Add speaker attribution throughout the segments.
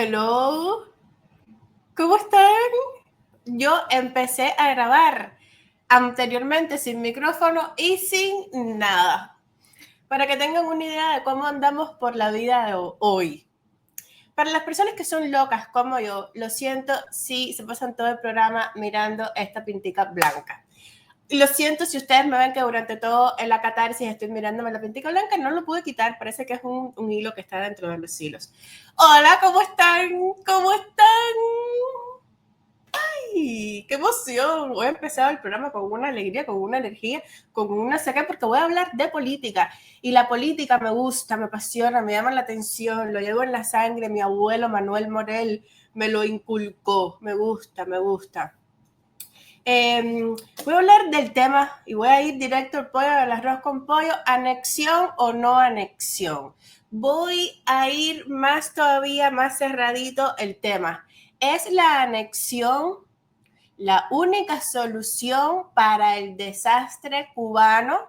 Speaker 1: Hello, ¿cómo están? Yo empecé a grabar anteriormente sin micrófono y sin nada, para que tengan una idea de cómo andamos por la vida de hoy. Para las personas que son locas como yo, lo siento si se pasan todo el programa mirando esta pintica blanca. Y lo siento si ustedes me ven que durante todo en la catarsis estoy mirándome la pintica blanca, no lo pude quitar, parece que es un hilo que está dentro de los hilos. Hola, ¿cómo están? ¿Cómo están? ¡Ay, qué emoción! Hoy he empezado el programa con una alegría, con una energía, con una seca, porque voy a hablar de política. Y la política me gusta, me apasiona, me llama la atención, lo llevo en la sangre. Mi abuelo Manuel Morel me lo inculcó, me gusta, me gusta. Voy a hablar del tema y voy a ir directo al pollo del arroz con pollo, anexión o no anexión. Voy a ir más todavía, más cerradito el tema. ¿Es la anexión la única solución para el desastre cubano?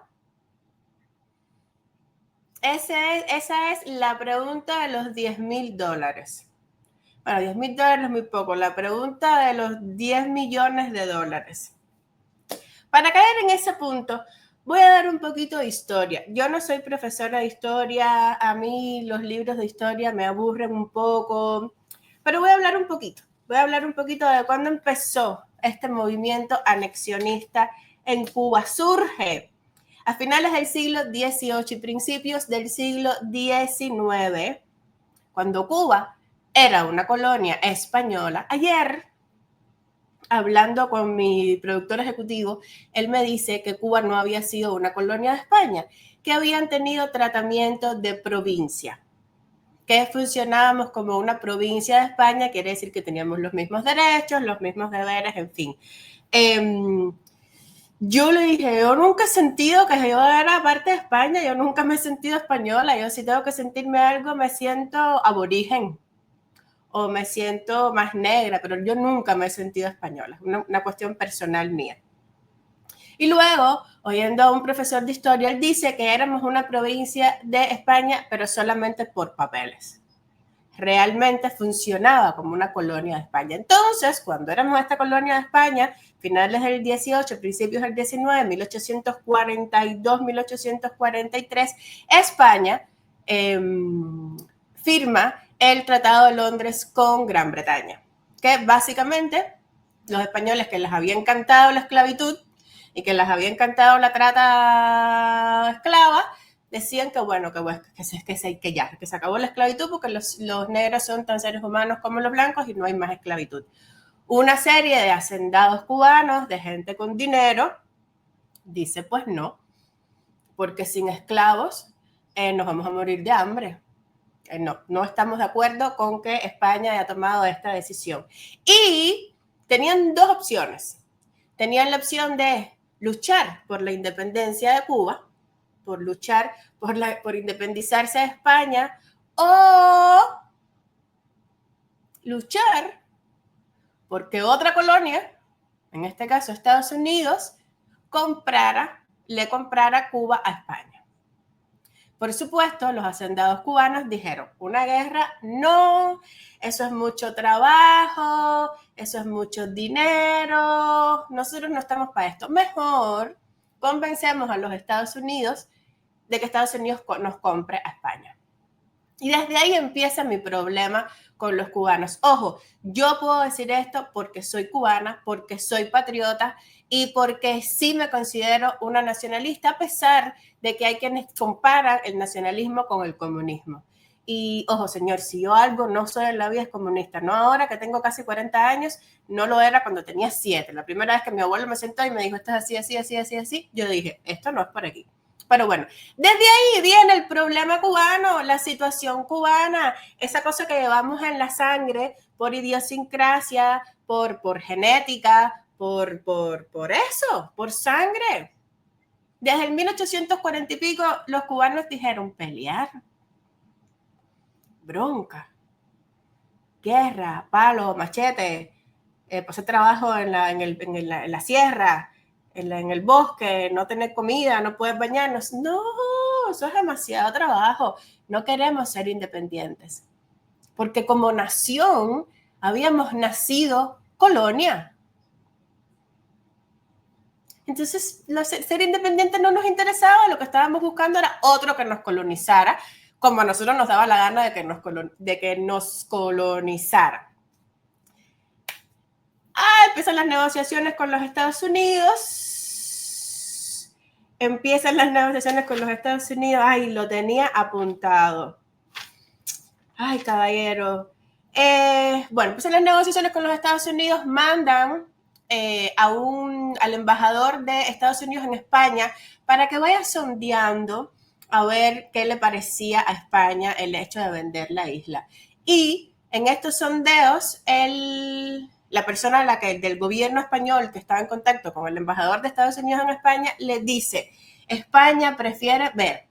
Speaker 1: Esa es la pregunta de los $10,000. Bueno, $10,000 es muy poco. La pregunta de los 10 millones de dólares. Para caer en ese punto, voy a dar un poquito de historia. Yo no soy profesora de historia, a mí los libros de historia me aburren un poco, pero voy a hablar un poquito. Voy a hablar un poquito de cuándo empezó este movimiento anexionista en Cuba. Surge a finales del siglo XVIII y principios del siglo XIX, cuando Cuba era una colonia española. Ayer, hablando con mi productor ejecutivo, él me dice que Cuba no había sido una colonia de España, que habían tenido tratamiento de provincia, que funcionábamos como una provincia de España, quiere decir que teníamos los mismos derechos, los mismos deberes, en fin. Yo le dije, yo nunca he sentido que yo era parte de España, yo nunca me he sentido española, yo si tengo que sentirme algo me siento aborigen o me siento más negra, pero yo nunca me he sentido española, una cuestión personal mía. Y luego, oyendo a un profesor de historia, él dice que éramos una provincia de España, pero solamente por papeles. Realmente funcionaba como una colonia de España. Entonces, cuando éramos esta colonia de España, finales del 18, principios del 19, 1842, 1843, España firma el Tratado de Londres con Gran Bretaña, que básicamente los españoles que les había encantado la esclavitud y que les había encantado la trata esclava, decían que bueno, que se acabó la esclavitud porque los negros son tan seres humanos como los blancos y no hay más esclavitud. Una serie de hacendados cubanos, de gente con dinero, dice pues no, porque sin esclavos nos vamos a morir de hambre. No estamos de acuerdo con que España haya tomado esta decisión. Y tenían dos opciones. Tenían la opción de luchar por la independencia de Cuba, por luchar por independizarse de España, o luchar porque otra colonia, en este caso Estados Unidos, le comprara Cuba a España. Por supuesto, los hacendados cubanos dijeron, una guerra, no, eso es mucho trabajo, eso es mucho dinero, nosotros no estamos para esto. Mejor convencemos a los Estados Unidos de que Estados Unidos nos compre a España. Y desde ahí empieza mi problema con los cubanos. Ojo, yo puedo decir esto porque soy cubana, porque soy patriota y porque sí me considero una nacionalista, a pesar de que hay quienes comparan el nacionalismo con el comunismo. Y ojo, señor, si yo algo no soy en la vida es comunista, no ahora que tengo casi 40 años, no lo era cuando tenía 7. La primera vez que mi abuelo me sentó y me dijo, esto es así, así, así, así, así, yo dije, esto no es por aquí. Pero bueno, desde ahí viene el problema cubano, la situación cubana, esa cosa que llevamos en la sangre por idiosincrasia, por genética, por eso, por sangre. Desde el 1840 y pico, los cubanos dijeron pelear, bronca, guerra, palo, machete, pasar trabajo en la sierra, en el bosque, no tener comida, no puedes bañarnos. No, eso es demasiado trabajo. No queremos ser independientes. porque como nación habíamos nacido colonia. Entonces, ser independiente no nos interesaba, lo que estábamos buscando era otro que nos colonizara, como a nosotros nos daba la gana de que nos colonizara. Empiezan las negociaciones con los Estados Unidos. Ay, lo tenía apuntado. Ay, caballero. Bueno, empiezan las negociaciones con los Estados Unidos, mandan al embajador de Estados Unidos en España para que vaya sondeando a ver qué le parecía a España el hecho de vender la isla. Y en estos sondeos, la persona del gobierno español que estaba en contacto con el embajador de Estados Unidos en España le dice: España prefiere ver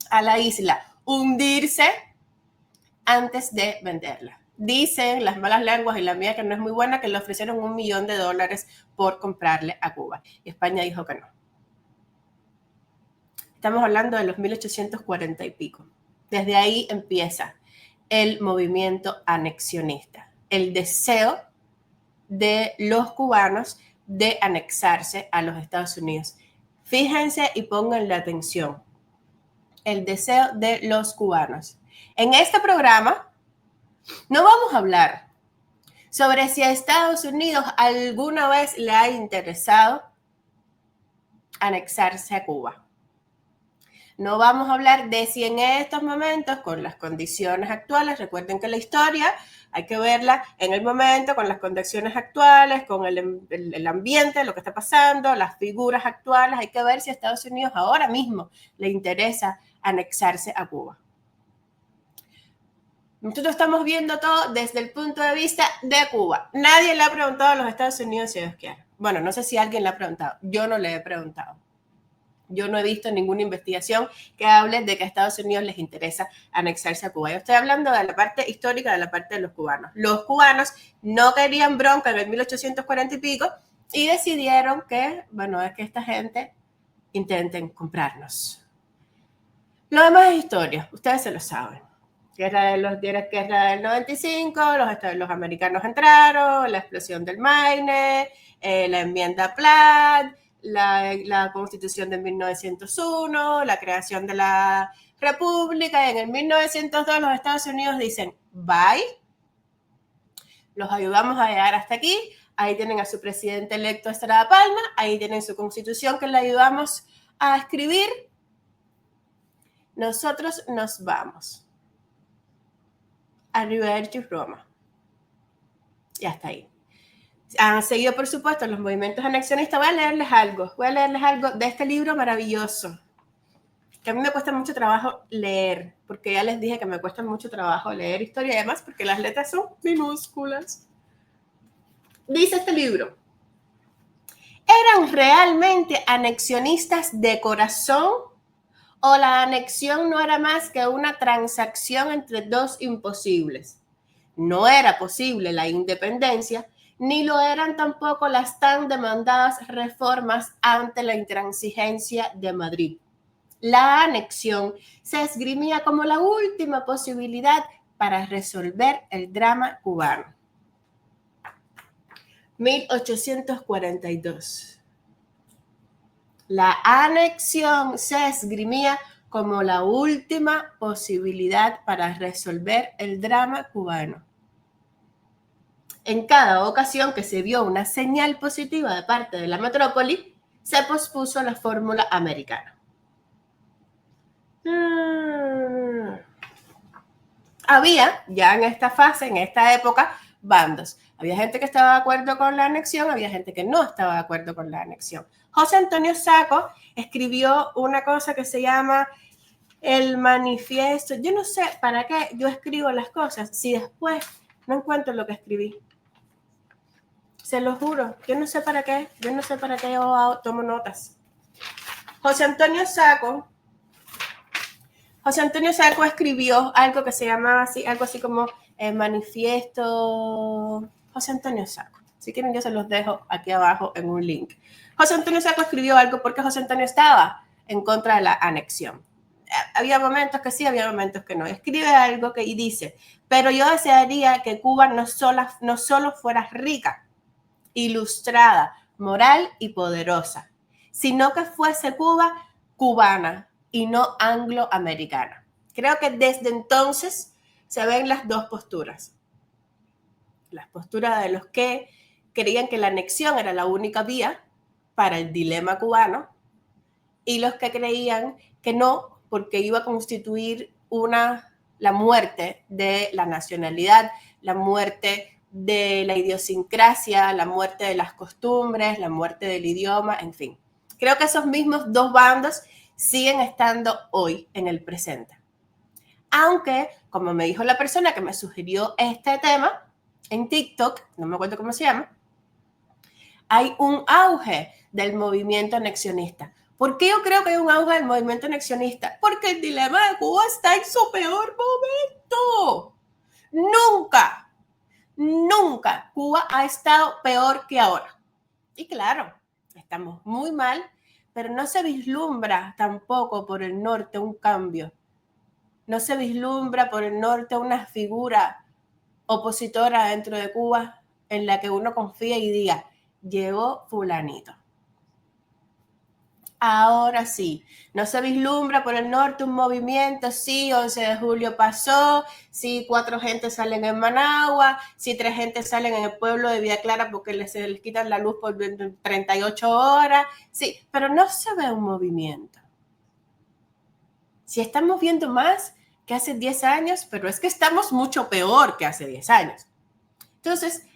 Speaker 1: a la isla hundirse antes de venderla. Dicen las malas lenguas y la mía, que no es muy buena, que le ofrecieron $1 millón por comprarle a Cuba. Y España dijo que no. Estamos hablando de los 1840 y pico. Desde ahí empieza el movimiento anexionista, el deseo de los cubanos de anexarse a los Estados Unidos. Fíjense y pónganle atención. El deseo de los cubanos. En este programa no vamos a hablar sobre si a Estados Unidos alguna vez le ha interesado anexarse a Cuba. No vamos a hablar de si en estos momentos, con las condiciones actuales, recuerden que la historia hay que verla en el momento, con las condiciones actuales, con el ambiente, lo que está pasando, las figuras actuales, hay que ver si a Estados Unidos ahora mismo le interesa anexarse a Cuba. Nosotros estamos viendo todo desde el punto de vista de Cuba. Nadie le ha preguntado a los Estados Unidos si ellos quieren. Bueno, no sé si alguien le ha preguntado. Yo no le he preguntado. Yo no he visto ninguna investigación que hable de que a Estados Unidos les interesa anexarse a Cuba. Yo estoy hablando de la parte histórica, de la parte de los cubanos. Los cubanos no querían bronca en el 1840 y pico y decidieron que, bueno, es que esta gente intenten comprarnos. Lo demás es historia, ustedes se lo saben. Guerra del 95, los americanos entraron, la explosión del Maine, la enmienda Platt, la constitución de 1901, la creación de la república, y en el 1902 los Estados Unidos dicen bye, los ayudamos a llegar hasta aquí, ahí tienen a su presidente electo Estrada Palma, ahí tienen su constitución que le ayudamos a escribir, nosotros nos vamos. Arrivederci Roma. Y hasta ahí. Han seguido, por supuesto, los movimientos anexionistas. Voy a leerles algo de este libro maravilloso, que a mí me cuesta mucho trabajo leer, porque ya les dije que me cuesta mucho trabajo leer historia, y además porque las letras son minúsculas. Dice este libro: ¿eran realmente anexionistas de corazón? ¿O la anexión no era más que una transacción entre dos imposibles? No era posible la independencia, ni lo eran tampoco las tan demandadas reformas ante la intransigencia de Madrid. La anexión se esgrimía como la última posibilidad para resolver el drama cubano. 1842. La anexión se esgrimía como la última posibilidad para resolver el drama cubano. En cada ocasión que se vio una señal positiva de parte de la metrópoli, se pospuso la fórmula americana. Había, ya en esta fase, en esta época, bandos. Había gente que estaba de acuerdo con la anexión, había gente que no estaba de acuerdo con la anexión. José Antonio Saco escribió una cosa que se llama el manifiesto. Yo no sé para qué yo escribo las cosas si después no encuentro lo que escribí. Se lo juro, yo no sé para qué yo tomo notas. José Antonio Saco escribió algo que se llamaba así, algo así como el manifiesto José Antonio Saco. Si quieren yo se los dejo aquí abajo en un link. José Antonio Saco escribió algo porque José Antonio estaba en contra de la anexión. había momentos que sí, había momentos que no. Escribe algo y dice, pero yo desearía que Cuba no solo fuera rica, ilustrada, moral y poderosa, sino que fuese Cuba cubana y no angloamericana. Creo que desde entonces se ven las dos posturas. Las posturas de los que creían que la anexión era la única vía para el dilema cubano y los que creían que no, porque iba a constituir la muerte de la nacionalidad, la muerte de la idiosincrasia, la muerte de las costumbres, la muerte del idioma, en fin. Creo que esos mismos dos bandos siguen estando hoy en el presente. Aunque, como me dijo la persona que me sugirió este tema en TikTok, no me acuerdo cómo se llama, hay un auge del movimiento anexionista. ¿Por qué yo creo que hay un auge del movimiento anexionista? Porque el dilema de Cuba está en su peor momento. Nunca Cuba ha estado peor que ahora. Y claro, estamos muy mal, pero no se vislumbra tampoco por el norte un cambio. No se vislumbra por el norte una figura opositora dentro de Cuba en la que uno confía y diga, llegó fulanito. Ahora sí, no se vislumbra por el norte un movimiento, sí, 11 de julio pasó, sí, 4 gentes salen en Managua, sí, 3 gentes salen en el pueblo de Villa Clara porque se les quitan la luz por 38 horas, sí, pero no se ve un movimiento. Sí, estamos viendo más que hace 10 años, pero es que estamos mucho peor que hace 10 años. Entonces,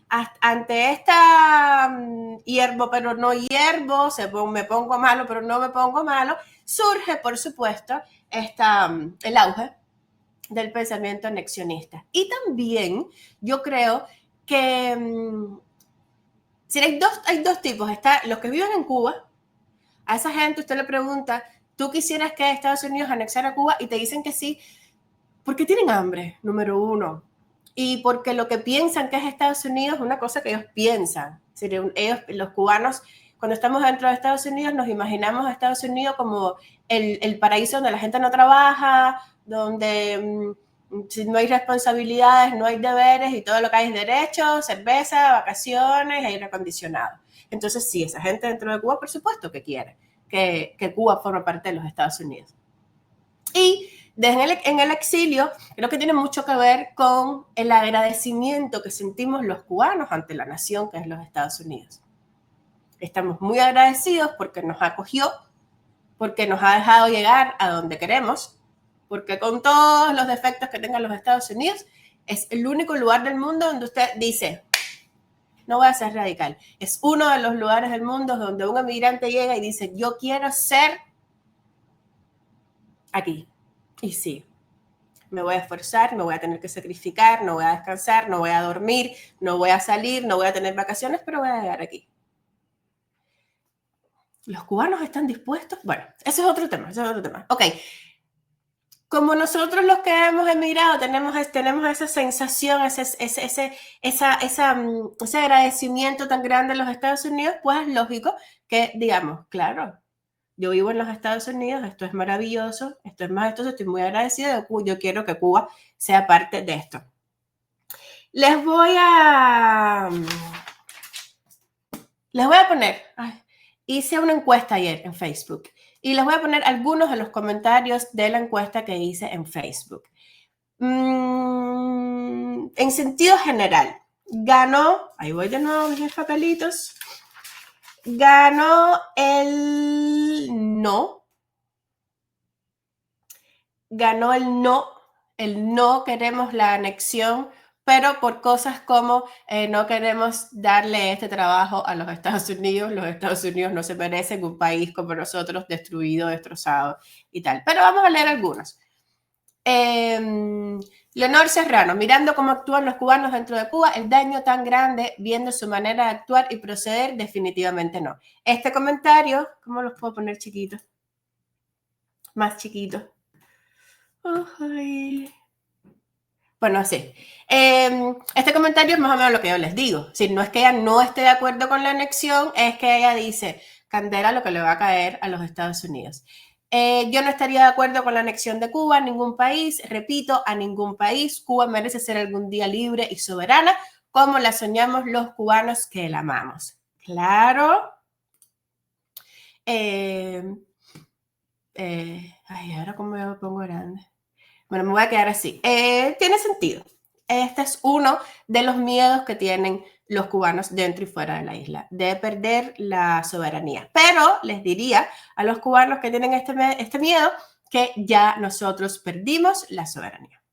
Speaker 1: ante esta hierbo pero no hierbo, me pongo malo pero no me pongo malo, surge, por supuesto, el auge del pensamiento anexionista. Y también yo creo que hay dos tipos. Está los que viven en Cuba. A esa gente usted le pregunta, ¿tú quisieras que Estados Unidos anexara Cuba? Y te dicen que sí, porque tienen hambre, número uno. Y porque lo que piensan que es Estados Unidos es una cosa que ellos piensan. Ellos, los cubanos, cuando estamos dentro de Estados Unidos, nos imaginamos a Estados Unidos como el paraíso donde la gente no trabaja, donde no hay responsabilidades, no hay deberes y todo lo que hay es derechos, cerveza, vacaciones, aire acondicionado. Entonces, sí, esa gente dentro de Cuba, por supuesto que quiere que Cuba forme parte de los Estados Unidos. Y en el exilio, creo que tiene mucho que ver con el agradecimiento que sentimos los cubanos ante la nación que es los Estados Unidos. Estamos muy agradecidos porque nos acogió, porque nos ha dejado llegar a donde queremos, porque con todos los defectos que tengan los Estados Unidos, es el único lugar del mundo donde usted dice, no voy a ser radical, es uno de los lugares del mundo donde un emigrante llega y dice, yo quiero ser aquí. Y sí, me voy a esforzar, me voy a tener que sacrificar, no voy a descansar, no voy a dormir, no voy a salir, no voy a tener vacaciones, pero voy a llegar aquí. ¿Los cubanos están dispuestos? Bueno, ese es otro tema, Ok, como nosotros los que hemos emigrado tenemos esa sensación, ese agradecimiento tan grande en los Estados Unidos, pues es lógico que digamos, claro, yo vivo en los Estados Unidos, esto es maravilloso, esto es majestuoso, estoy muy agradecida, yo quiero que Cuba sea parte de esto. Les voy a poner, hice una encuesta ayer en Facebook y les voy a poner algunos de los comentarios de la encuesta que hice en Facebook. En sentido general, ganó, ahí voy de nuevo mis papelitos, ganó el no, queremos la anexión, pero por cosas como no queremos darle este trabajo a los Estados Unidos no se merecen un país como nosotros destruido, destrozado y tal. Pero vamos a leer algunos. Leonor Serrano, mirando cómo actúan los cubanos dentro de Cuba, el daño tan grande, viendo su manera de actuar y proceder, definitivamente no. Este comentario, ¿cómo los puedo poner chiquitos? Más chiquitos. Ay. Bueno, sí. Este comentario es más o menos lo que yo les digo. Si no es que ella no esté de acuerdo con la anexión, es que ella dice, Candela lo que le va a caer a los Estados Unidos. Yo no estaría de acuerdo con la anexión de Cuba a ningún país. Repito, a ningún país. Cuba merece ser algún día libre y soberana, como la soñamos los cubanos que la amamos. Claro. Ay, ahora cómo me pongo grande. Bueno, me voy a quedar así. Tiene sentido. Este es uno de los miedos que tienen los cubanos dentro y fuera de la isla, de perder la soberanía. Pero les diría a los cubanos que tienen este miedo que ya nosotros perdimos la soberanía.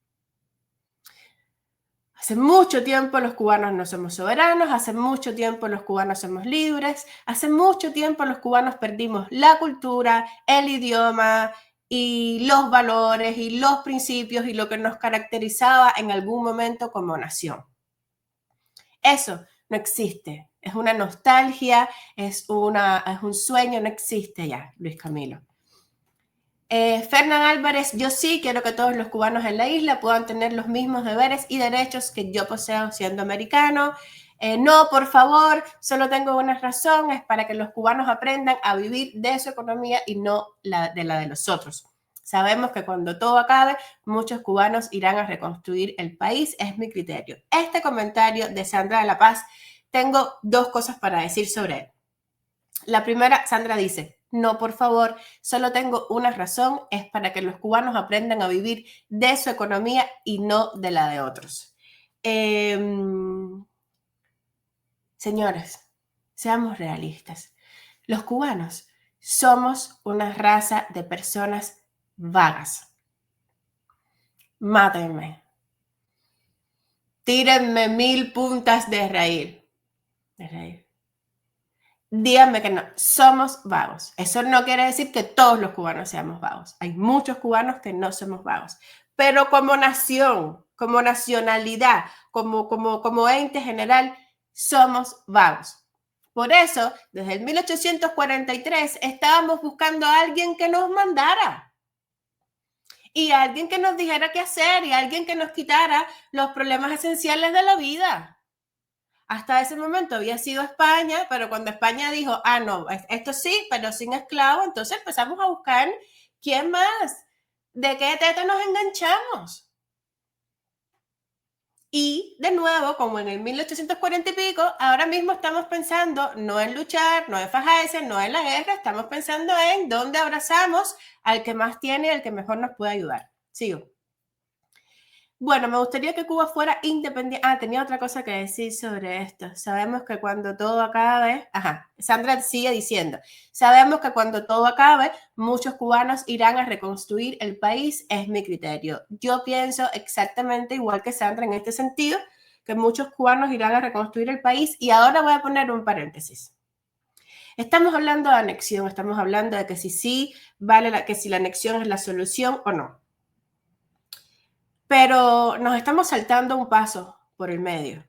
Speaker 1: Hace mucho tiempo los cubanos no somos soberanos, hace mucho tiempo los cubanos somos libres, hace mucho tiempo los cubanos perdimos la cultura, el idioma y los valores y los principios y lo que nos caracterizaba en algún momento como nación. Eso no existe, es una nostalgia, es un sueño, no existe ya, Luis Camilo. Fernán Álvarez, yo sí quiero que todos los cubanos en la isla puedan tener los mismos deberes y derechos que yo poseo siendo americano. No, por favor, solo tengo una razón, es para que los cubanos aprendan a vivir de su economía y no la de los otros. Sabemos que cuando todo acabe, muchos cubanos irán a reconstruir el país, es mi criterio. Este comentario de Sandra de la Paz, tengo dos cosas para decir sobre él. La primera, Sandra dice, no, por favor, solo tengo una razón, es para que los cubanos aprendan a vivir de su economía y no de la de otros. Señores, seamos realistas. Los cubanos somos una raza de personas vagas. Mátenme. Tírenme 1000 puntas de reír. Díganme que no, somos vagos. Eso no quiere decir que todos los cubanos seamos vagos. Hay muchos cubanos que no somos vagos. Pero como nación, como nacionalidad, como ente general, somos vagos. Por eso, desde el 1843, estábamos buscando a alguien que nos mandara. Y a alguien que nos dijera qué hacer y a alguien que nos quitara los problemas esenciales de la vida. Hasta ese momento había sido España, pero cuando España dijo, ah, no, esto sí, pero sin esclavos, entonces empezamos a buscar quién más, de qué teta nos enganchamos. Y de nuevo, como en el 1840 y pico, ahora mismo estamos pensando no en luchar, no en fajarse, no en la guerra, estamos pensando en dónde abrazamos al que más tiene y al que mejor nos puede ayudar. Sigo. Bueno, me gustaría que Cuba fuera independiente. Ah, tenía otra cosa que decir sobre esto. Sabemos que cuando todo acabe, Sandra sigue diciendo, sabemos que cuando todo acabe, muchos cubanos irán a reconstruir el país, es mi criterio. Yo pienso exactamente igual que Sandra en este sentido, que muchos cubanos irán a reconstruir el país y ahora voy a poner un paréntesis. Estamos hablando de anexión, estamos hablando de que si la anexión es la solución o no. Pero nos estamos saltando un paso por el medio.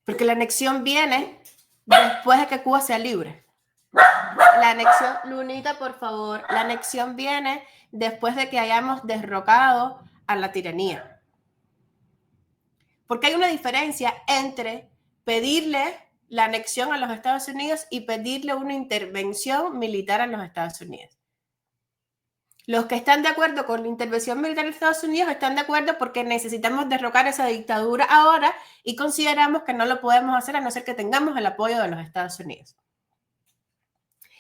Speaker 1: Porque la anexión viene después de que Cuba sea libre. La anexión, Lunita, por favor, la anexión viene después de que hayamos derrocado a la tiranía. Porque hay una diferencia entre pedirle la anexión a los Estados Unidos y pedirle una intervención militar a los Estados Unidos. Los que están de acuerdo con la intervención militar de Estados Unidos están de acuerdo porque necesitamos derrocar esa dictadura ahora y consideramos que no lo podemos hacer a no ser que tengamos el apoyo de los Estados Unidos.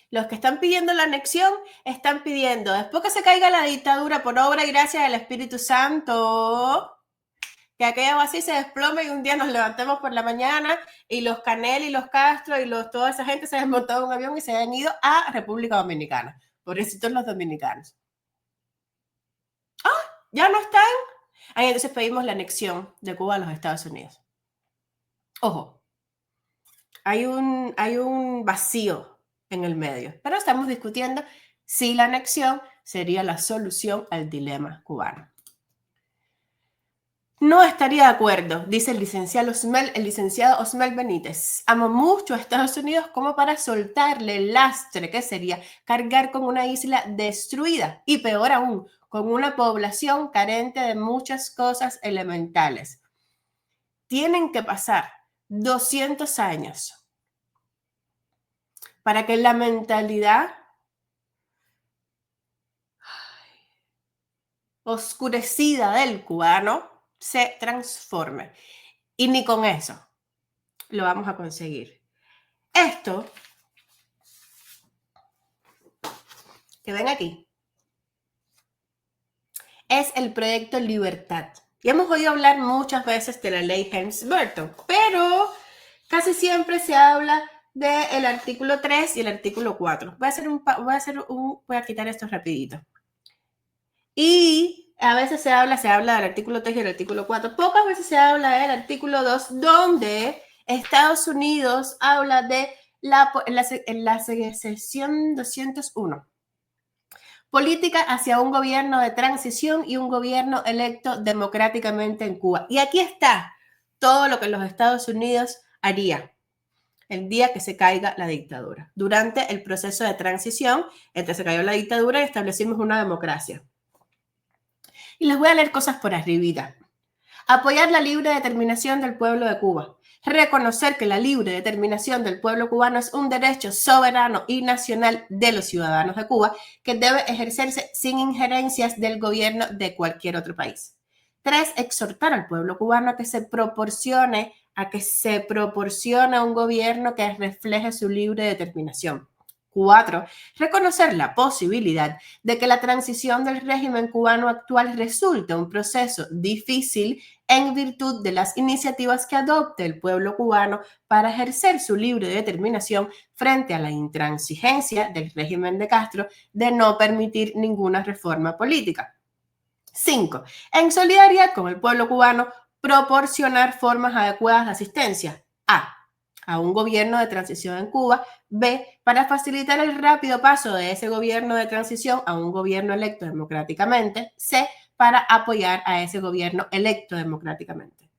Speaker 1: Los que están pidiendo la anexión están pidiendo, después que se caiga la dictadura por obra y gracia del Espíritu Santo, que aquello así se desplome y un día nos levantemos por la mañana y los Canel y los Castro y toda esa gente se han montado en un avión y se han ido a República Dominicana. Pobrecitos los dominicanos. ¿Ya no están? Ahí entonces pedimos la anexión de Cuba a los Estados Unidos. Ojo, hay un vacío en el medio, pero estamos discutiendo si la anexión sería la solución al dilema cubano. No estaría de acuerdo, dice el licenciado Osmel Benítez. Amo mucho a Estados Unidos como para soltarle el lastre que sería cargar con una isla destruida y peor aún, con una población carente de muchas cosas elementales. Tienen que pasar 200 años para que la mentalidad oscurecida del cubano se transforme. Y ni con eso lo vamos a conseguir. Esto que ven aquí es el proyecto Libertad. Y hemos oído hablar muchas veces de la ley Helms-Burton, pero casi siempre se habla del artículo 3 y el artículo 4. Voy a quitar esto rapidito. Y a veces se habla del artículo 3 y el artículo 4. Pocas veces se habla del artículo 2, donde Estados Unidos habla de la sección 201. Política hacia un gobierno de transición y un gobierno electo democráticamente en Cuba. Y aquí está todo lo que los Estados Unidos haría el día que se caiga la dictadura. Durante el proceso de transición, entre se cayó la dictadura y establecimos una democracia. Y les voy a leer cosas por arribita. Apoyar la libre determinación del pueblo de Cuba. Reconocer que la libre determinación del pueblo cubano es un derecho soberano y nacional de los ciudadanos de Cuba que debe ejercerse sin injerencias del gobierno de cualquier otro país. 3. Exhortar al pueblo cubano a que se proporcione un gobierno que refleje su libre determinación. 4. Reconocer la posibilidad de que la transición del régimen cubano actual resulte un proceso difícil en virtud de las iniciativas que adopte el pueblo cubano para ejercer su libre determinación frente a la intransigencia del régimen de Castro de no permitir ninguna reforma política. 5. En solidaridad con el pueblo cubano, proporcionar formas adecuadas de asistencia. A un gobierno de transición en Cuba. B. Para facilitar el rápido paso de ese gobierno de transición a un gobierno electo democráticamente. C. Para apoyar a ese gobierno electo democráticamente.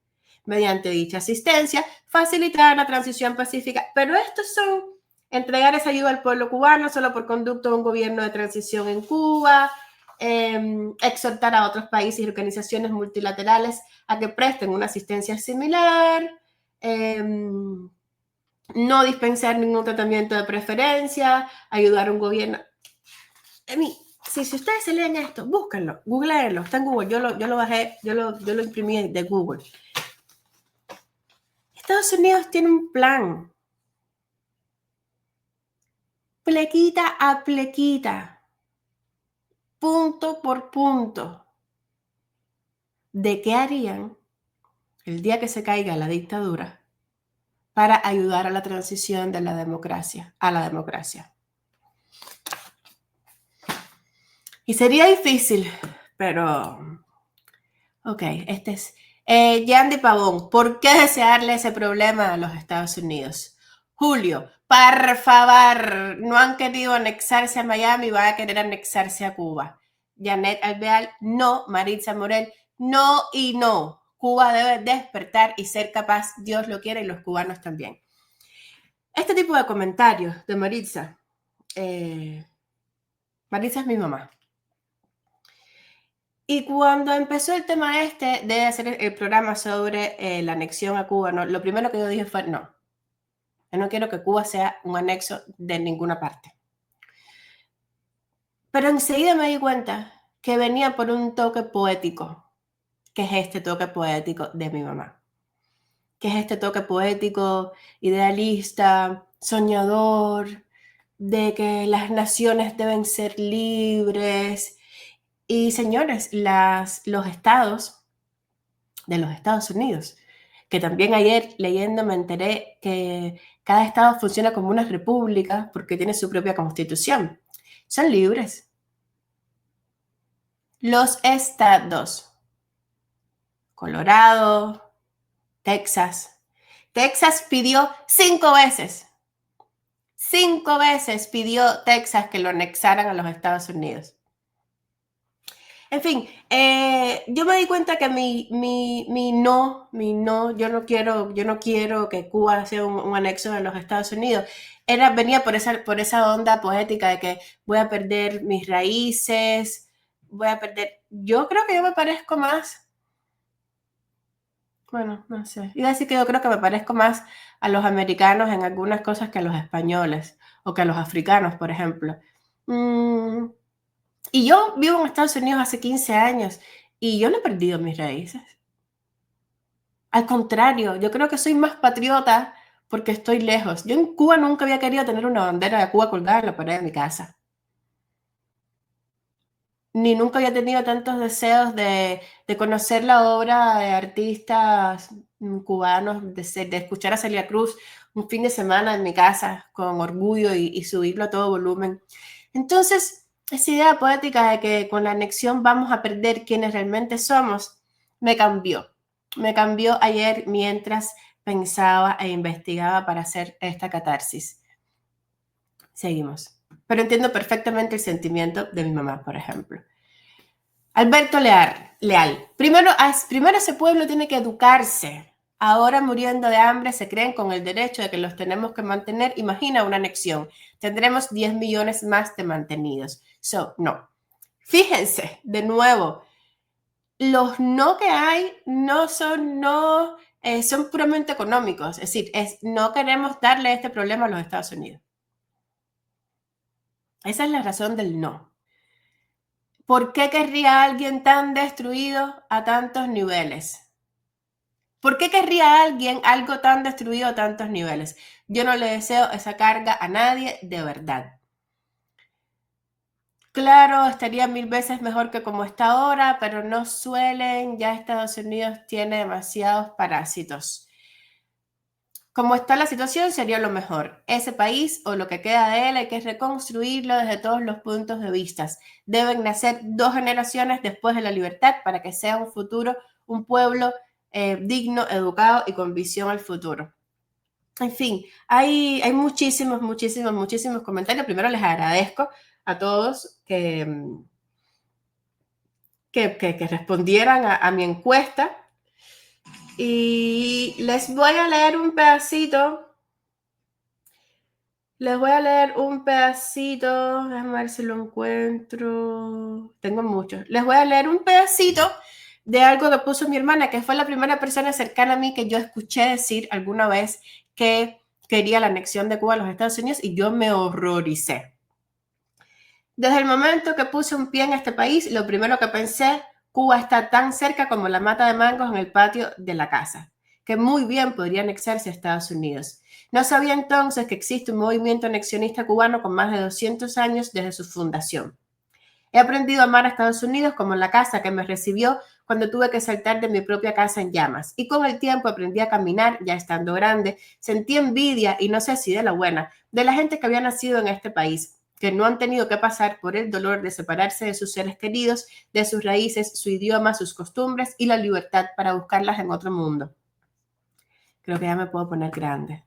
Speaker 1: Mediante dicha asistencia, facilitar la transición pacífica. Pero estos son entregar esa ayuda al pueblo cubano solo por conducto de un gobierno de transición en Cuba, exhortar a otros países y organizaciones multilaterales a que presten una asistencia similar, no dispensar ningún tratamiento de preferencia, ayudar a un gobierno. Si ustedes se leen esto, búsquenlo, googleenlo, está en Google, yo lo bajé, yo lo imprimí de Google. Estados Unidos tiene un plan, plequita a plequita, punto por punto, de qué harían el día que se caiga la dictadura para ayudar a la transición de la democracia a la democracia. Y sería difícil, pero ok, este es Yandy Pavón. ¿Por qué desearle ese problema a los Estados Unidos? Julio, por favor, no han querido anexarse a Miami, van a querer anexarse a Cuba. Janet Alvear, no. Maritza Morel, no y no. Cuba debe despertar y ser capaz, Dios lo quiere y los cubanos también. Este tipo de comentarios de Maritza, Maritza es mi mamá. Y cuando empezó el tema de hacer el programa sobre la anexión a Cuba, ¿no? Lo primero que yo dije fue, no, yo no quiero que Cuba sea un anexo de ninguna parte. Pero enseguida me di cuenta que venía por un toque poético, que es este toque poético de mi mamá, que es este toque poético, idealista, soñador, de que las naciones deben ser libres. Y señores, los estados de los Estados Unidos, que también ayer leyendo me enteré que cada estado funciona como una república porque tiene su propia constitución. Son libres. Los estados, Colorado, Texas. Texas pidió 5 veces. 5 veces pidió Texas que lo anexaran a los Estados Unidos. En fin, yo me di cuenta que mi no, yo no quiero que Cuba sea un anexo de los Estados Unidos. Venía por esa onda poética de que voy a perder mis raíces, yo creo que yo me parezco más, bueno, no sé, iba a decir que yo creo que me parezco más a los americanos en algunas cosas que a los españoles o que a los africanos, por ejemplo. Y yo vivo en Estados Unidos hace 15 años y yo no he perdido mis raíces. Al contrario, yo creo que soy más patriota porque estoy lejos. Yo en Cuba nunca había querido tener una bandera de Cuba colgada en la pared de mi casa. Ni nunca había tenido tantos deseos de conocer la obra de artistas cubanos, de escuchar a Celia Cruz un fin de semana en mi casa con orgullo y subirlo a todo volumen. Entonces, esa idea poética de que con la anexión vamos a perder quienes realmente somos, me cambió. Me cambió ayer mientras pensaba e investigaba para hacer esta catarsis. Seguimos. Pero entiendo perfectamente el sentimiento de mi mamá, por ejemplo. Alberto Leal. Primero ese pueblo tiene que educarse. Ahora muriendo de hambre se creen con el derecho de que los tenemos que mantener. Imagina una anexión. Tendremos 10 millones más de mantenidos. No. Fíjense, de nuevo, los no que hay no son no, son puramente económicos. Es decir, no queremos darle este problema a los Estados Unidos. Esa es la razón del no. ¿Por qué querría alguien tan destruido a tantos niveles? ¿Por qué querría alguien algo tan destruido a tantos niveles? Yo no le deseo esa carga a nadie de verdad. Claro, estaría 1000 veces mejor que como está ahora, pero no suelen, ya Estados Unidos tiene demasiados parásitos. Como está la situación, sería lo mejor. Ese país o lo que queda de él hay que reconstruirlo desde todos los puntos de vista. Deben nacer 2 generaciones después de la libertad para que sea un futuro, un pueblo digno, educado y con visión al futuro. En fin, hay muchísimos, muchísimos, muchísimos comentarios. Primero les agradezco a todos que respondieran a mi encuesta. Y les voy a leer un pedacito. Déjame ver si lo encuentro. Tengo muchos. Les voy a leer un pedacito de algo que puso mi hermana, que fue la primera persona cercana a mí que yo escuché decir alguna vez que quería la anexión de Cuba a los Estados Unidos y yo me horroricé. Desde el momento que puse un pie en este país, lo primero que pensé, Cuba está tan cerca como la mata de mangos en el patio de la casa, que muy bien podría anexarse a Estados Unidos. No sabía entonces que existe un movimiento anexionista cubano con más de 200 años desde su fundación. He aprendido a amar a Estados Unidos como la casa que me recibió cuando tuve que saltar de mi propia casa en llamas. Y con el tiempo aprendí a caminar, ya estando grande, sentí envidia, y no sé si de la buena, de la gente que había nacido en este país, que no han tenido que pasar por el dolor de separarse de sus seres queridos, de sus raíces, su idioma, sus costumbres y la libertad para buscarlas en otro mundo. Creo que ya me puedo poner grande.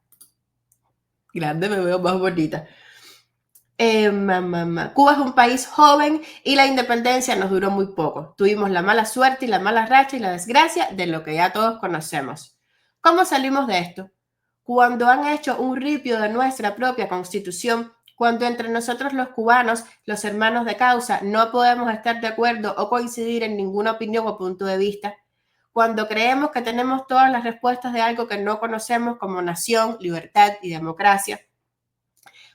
Speaker 1: Grande me veo más bonita. Cuba es un país joven y la independencia nos duró muy poco. Tuvimos la mala suerte y la mala racha y la desgracia de lo que ya todos conocemos. ¿Cómo salimos de esto? Cuando han hecho un ripio de nuestra propia constitución, cuando entre nosotros los cubanos, los hermanos de causa, no podemos estar de acuerdo o coincidir en ninguna opinión o punto de vista, cuando creemos que tenemos todas las respuestas de algo que no conocemos como nación, libertad y democracia.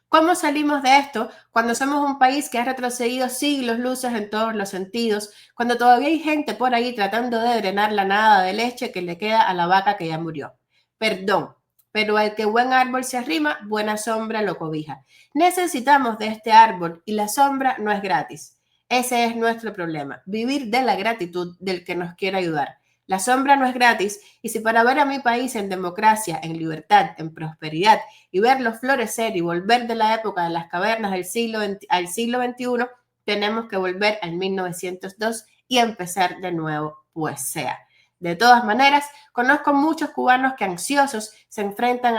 Speaker 1: ¿Cómo salimos de esto cuando somos un país que ha retrocedido siglos luces en todos los sentidos, cuando todavía hay gente por ahí tratando de drenar la nada de leche que le queda a la vaca que ya murió? Perdón, pero al que buen árbol se arrima, buena sombra lo cobija. Necesitamos de este árbol y la sombra no es gratis. Ese es nuestro problema, vivir de la gratitud del que nos quiere ayudar. La sombra no es gratis y si para ver a mi país en democracia, en libertad, en prosperidad y verlo florecer y volver de la época de las cavernas al siglo XXI, tenemos que volver al 1902 y empezar de nuevo, pues sea. De todas maneras, conozco muchos cubanos que ansiosos se enfrentan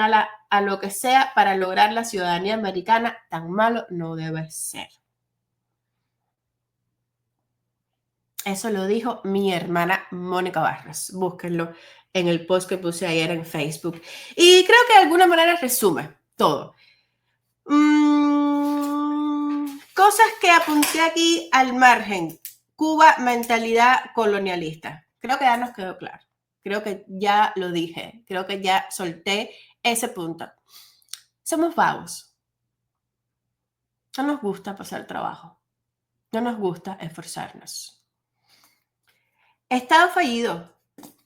Speaker 1: a lo que sea para lograr la ciudadanía americana. Tan malo no debe ser. Eso lo dijo mi hermana Mónica Barros. Búsquenlo en el post que puse ayer en Facebook. Y creo que de alguna manera resume todo. Cosas que apunté aquí al margen. Cuba, mentalidad colonialista. Creo que ya nos quedó claro. Creo que ya lo dije. Creo que ya solté ese punto. Somos vagos. No nos gusta pasar trabajo. No nos gusta esforzarnos. Estado fallido.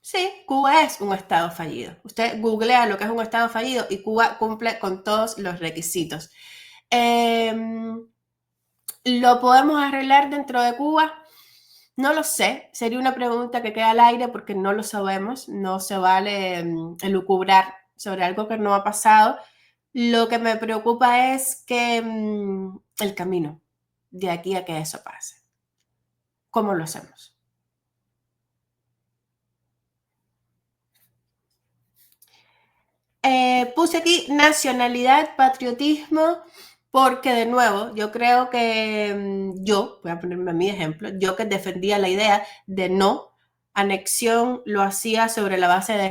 Speaker 1: Sí, Cuba es un estado fallido. Usted googlea lo que es un estado fallido y Cuba cumple con todos los requisitos. ¿Lo podemos arreglar dentro de Cuba? No lo sé. Sería una pregunta que queda al aire porque no lo sabemos. No se vale elucubrar sobre algo que no ha pasado. Lo que me preocupa es que el camino de aquí a que eso pase. ¿Cómo lo hacemos? Puse aquí nacionalidad, patriotismo, porque de nuevo, yo creo que yo, voy a ponerme a mi ejemplo, yo que defendía la idea de no anexión, lo hacía sobre la base de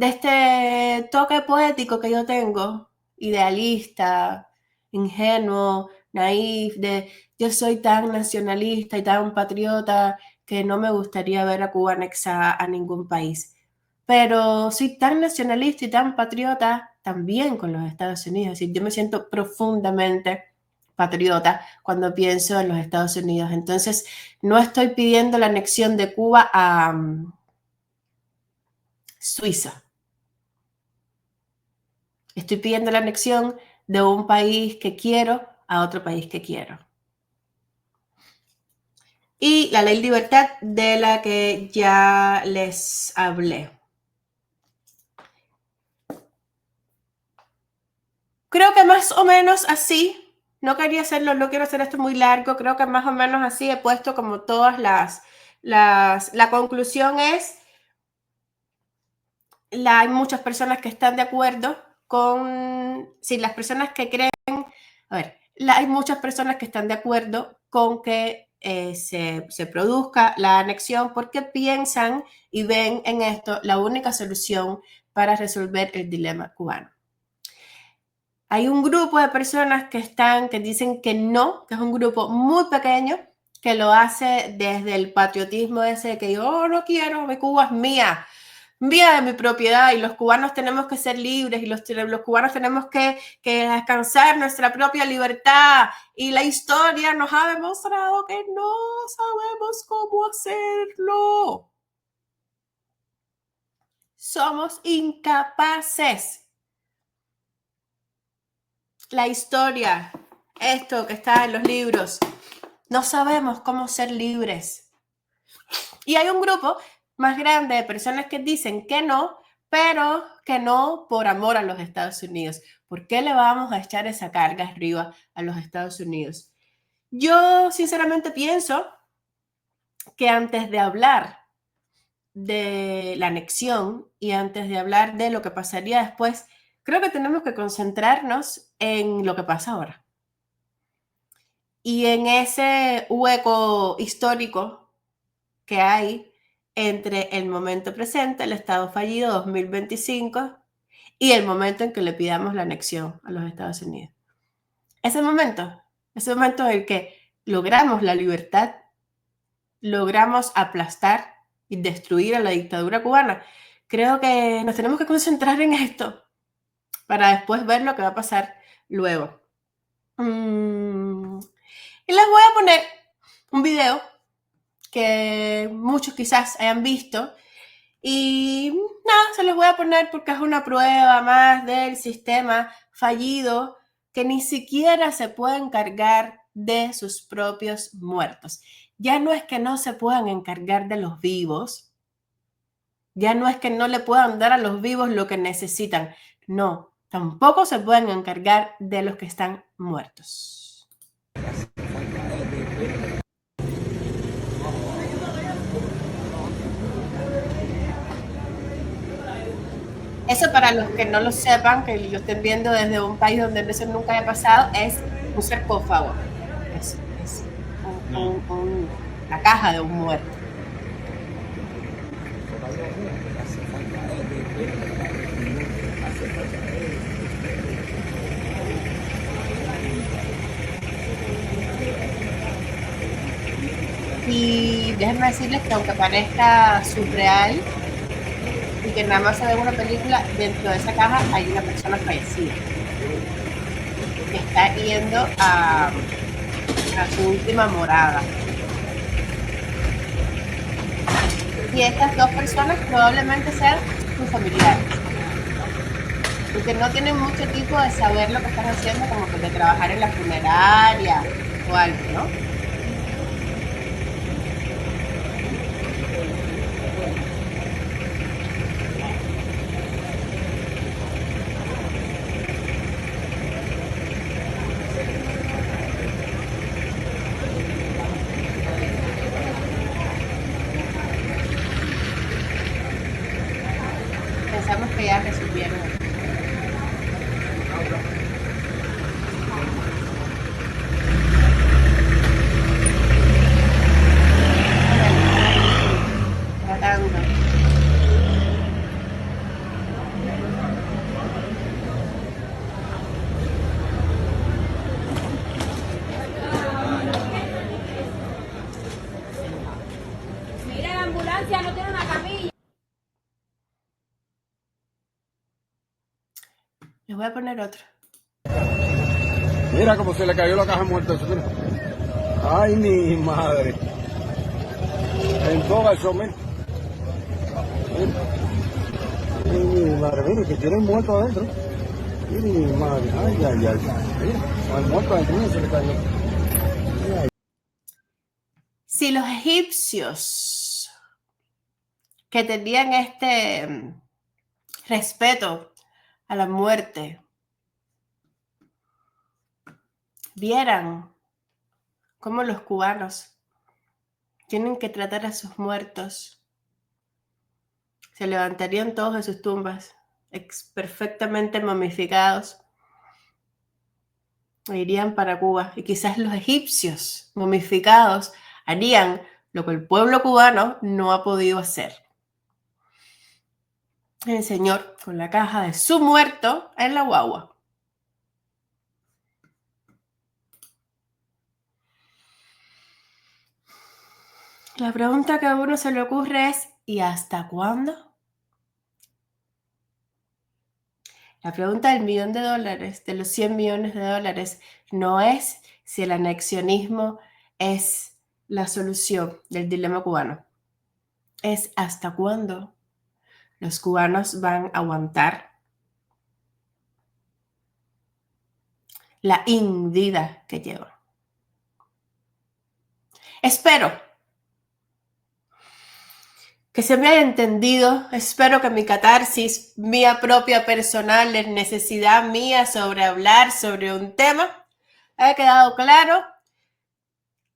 Speaker 1: este toque poético que yo tengo, idealista, ingenuo, naif, de yo soy tan nacionalista y tan patriota que no me gustaría ver a Cuba anexada a ningún país. Pero soy tan nacionalista y tan patriota también con los Estados Unidos. Es decir, yo me siento profundamente patriota cuando pienso en los Estados Unidos. Entonces, no estoy pidiendo la anexión de Cuba a Suiza. Estoy pidiendo la anexión de un país que quiero a otro país que quiero. Y la ley de libertad de la que ya les hablé. Creo que más o menos así, no quería hacerlo, no quiero hacer esto muy largo, creo que más o menos así he puesto como todas la conclusión es, hay muchas personas que están de acuerdo con, sí, las personas que creen, a ver, hay muchas personas que están de acuerdo con que se produzca la anexión porque piensan y ven en esto la única solución para resolver el dilema cubano. Hay un grupo de personas que dicen que no, que es un grupo muy pequeño, que lo hace desde el patriotismo ese de que yo no quiero, mi Cuba es mía de mi propiedad y los cubanos tenemos que ser libres y los cubanos tenemos que descansar nuestra propia libertad y la historia nos ha demostrado que no sabemos cómo hacerlo. Somos incapaces. La historia, esto que está en los libros, no sabemos cómo ser libres. Y hay un grupo más grande de personas que dicen que no, pero que no por amor a los Estados Unidos. ¿Por qué le vamos a echar esa carga arriba a los Estados Unidos? Yo sinceramente pienso que antes de hablar de la anexión y antes de hablar de lo que pasaría después, creo que tenemos que concentrarnos en lo que pasa ahora. Y en ese hueco histórico que hay entre el momento presente, el Estado fallido 2025, y el momento en que le pidamos la anexión a los Estados Unidos. Ese momento en el que logramos la libertad, logramos aplastar y destruir a la dictadura cubana, creo que nos tenemos que concentrar en esto para después ver lo que va a pasar luego. Y les voy a poner un video que muchos quizás hayan visto y nada, se los voy a poner porque es una prueba más del sistema fallido que ni siquiera se puede encargar de sus propios muertos. Ya no es que no se puedan encargar de los vivos, ya no es que no le puedan dar a los vivos lo que necesitan, no, tampoco se pueden encargar de los que están muertos. Eso para los que no lo sepan, que lo estén viendo desde un país donde eso nunca haya pasado, es un sarcófago. Es la caja de un muerto. Y déjenme decirles que aunque parezca surreal y que nada más se ve una película, dentro de esa caja hay una persona fallecida que está yendo a a su última morada. Y estas dos personas probablemente sean sus familiares, porque no tienen mucho tiempo de saber lo que están haciendo, como que de trabajar en la funeraria o algo, ¿no? Pensamos que ya resolvieron. Tratando.
Speaker 2: Mira, la ambulancia no tiene una camilla.
Speaker 1: Les voy a poner otro.
Speaker 3: Mira cómo se le cayó la caja muerta. Ay, mi madre. En todo eso, mira. Ay, mi madre, mire, que tiene muerto adentro. Mire, mi madre. Ay, ay, ay. Mira, al muerto adentro, mira, se le cayó. Ay.
Speaker 1: Si los egipcios que tenían este respeto a la muerte vieran cómo los cubanos tienen que tratar a sus muertos, se levantarían todos de sus tumbas, perfectamente momificados, e irían para Cuba. Y quizás los egipcios momificados harían lo que el pueblo cubano no ha podido hacer. El señor con la caja de su muerto en la guagua. La pregunta que a uno se le ocurre es, ¿y hasta cuándo? La pregunta del $1.000.000, de los 100 millones de dólares, no es si el anexionismo es la solución del dilema cubano. Es hasta cuándo los cubanos van a aguantar la vida que llevan. Espero que se me haya entendido, espero que mi catarsis, mía propia personal, la necesidad mía sobre hablar sobre un tema, haya quedado claro.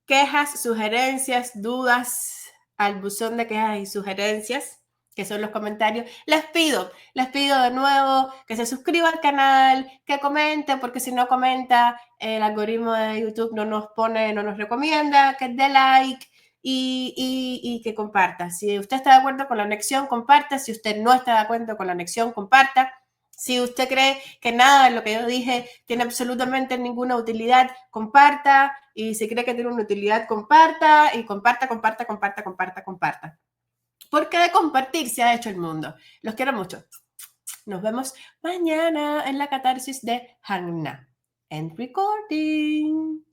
Speaker 1: Quejas, sugerencias, dudas, al buzón de quejas y sugerencias, que son los comentarios. Les pido de nuevo que se suscriban al canal, que comenten, porque si no comenta, el algoritmo de YouTube no nos recomienda, que dé like y que comparta. Si usted está de acuerdo con la anexión, comparta. Si usted no está de acuerdo con la anexión, comparta. Si usted cree que nada de lo que yo dije tiene absolutamente ninguna utilidad, comparta. Y si cree que tiene una utilidad, comparta. Y comparta. Porque de compartir se ha hecho el mundo. Los quiero mucho. Nos vemos mañana en la catarsis de Hanna. End recording.